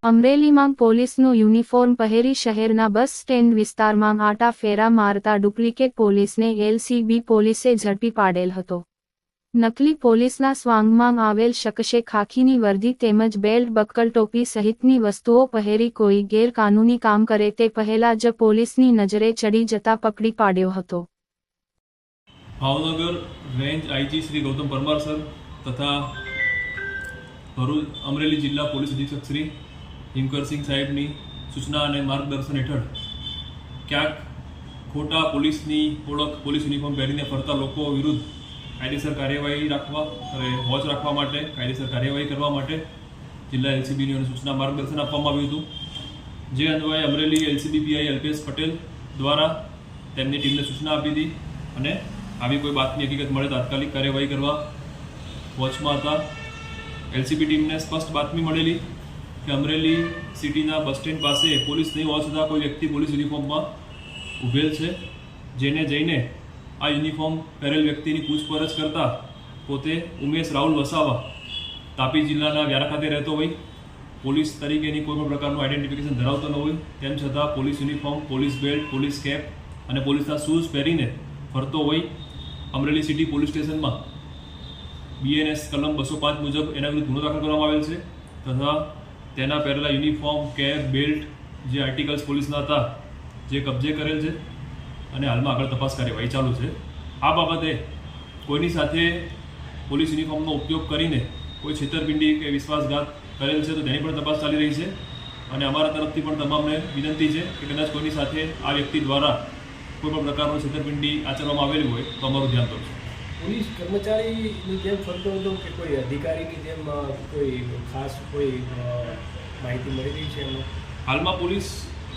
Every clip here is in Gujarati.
અમરેલીમાં પોલીસનું યુનિફોર્મ પહેરી શહેરના બસ સ્ટેન્ડ વિસ્તારમાં આટા ફેરા મારતા ડુપ્લિકેટ પોલીસને એલસીબી પોલીસે ઝડપી પાડેલ હતો. નકલી પોલીસના સ્વાંગમાં આવેલ શખ્સે ખાખીની વર્દી તેમજ બેલ્ટ બક્કલ ટોપી સહિતની વસ્તુઓ પહેરી કોઈ ગેરકાનૂની કામ કરે તે પહેલા જ પોલીસની નજરે ચડી જતા પકડી પાડ્યો હતો. Bhavnagar range IG Shri Gautam Parmar sir તથા ભરૂચ અમરેલી જિલ્લા પોલીસ અધિક્ષક શ્રી હિમકરસિંહ સાહેબની સૂચના અને માર્ગદર્શન હેઠળ ક્યાંક ખોટા પોલીસની ઓળખ પોલીસ યુનિફોર્મ પહેરીને ફરતા લોકો વિરુદ્ધ કાયદેસર કાર્યવાહી વોચ રાખવા માટે કાયદેસર કાર્યવાહી કરવા માટે જિલ્લા એલસીબીની સૂચના માર્ગદર્શન આપવામાં આવ્યું હતું. જે અન્વયે અમરેલી એલસીબી પીઆઈ અલ્પેશ પટેલ દ્વારા તેમની ટીમને સૂચના આપી હતી અને આવી કોઈ બાતમી હકીકત મળે તાત્કાલિક કાર્યવાહી કરવા વોચમાં હતા. એલસીબી ટીમને સ્પષ્ટ બાતમી મળેલી કે અમરેલી સિટીના બસ સ્ટેન્ડ પાસે પોલીસ નહીં હોવા છતાં કોઈ વ્યક્તિ પોલીસ યુનિફોર્મમાં ઊભેલ છે, જેને જઈને આ યુનિફોર્મ પહેરેલ વ્યક્તિની પૂછપરછ કરતા પોતે ઉમેશ રાહુલ વસાવા તાપી જિલ્લાના વ્યારા ખાતે રહેતો હોય, પોલીસ તરીકેની કોઈ પણ પ્રકારનું આઈડેન્ટિફિકેશન ધરાવતો ન હોય, તેમ છતાં police uniform, police belt, police cap અને પોલીસના શૂઝ પહેરીને ફરતો હોય અમરેલી સિટી પોલીસ સ્ટેશનમાં BNS કલમ 205 મુજબ એના વિરુદ્ધ ગુનો દાખલ કરવામાં આવેલ છે તથા તેના પહેરેલા યુનિફોર્મ, કેપ, બેલ્ટ જે આર્ટિકલ્સ પોલીસના હતા જે કબજે કરેલ છે અને હાલમાં આગળ તપાસ કાર્યવાહી ચાલુ છે. આ બાબતે કોઈની સાથે પોલીસ યુનિફોર્મનો ઉપયોગ કરીને કોઈ છેતરપિંડી કે વિશ્વાસઘાત કરેલ છે તો તેની પણ તપાસ ચાલી રહી છે અને અમારા તરફથી પણ તમામને વિનંતી છે કે કદાચ કોઈની સાથે આ વ્યક્તિ દ્વારા કોઈ પણ પ્રકારનું છેતરપિંડી આચરવામાં આવેલી હોય તો અમારું ધ્યાન કરજો. પોલીસ કર્મચારીની જેમ ફરતો હતો કે કોઈ અધિકારીની જેમ કોઈ ખાસ કોઈ માહિતી મળી રહી છે એમાં? હાલમાં પોલીસ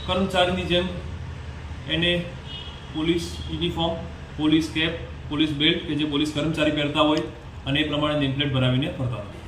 કર્મચારીની જેમ એને police uniform, police cap, police belt કે જે પોલીસ કર્મચારી પહેરતા હોય અને એ પ્રમાણે નેમપ્લેટ ભરાવીને ફરતા હોય.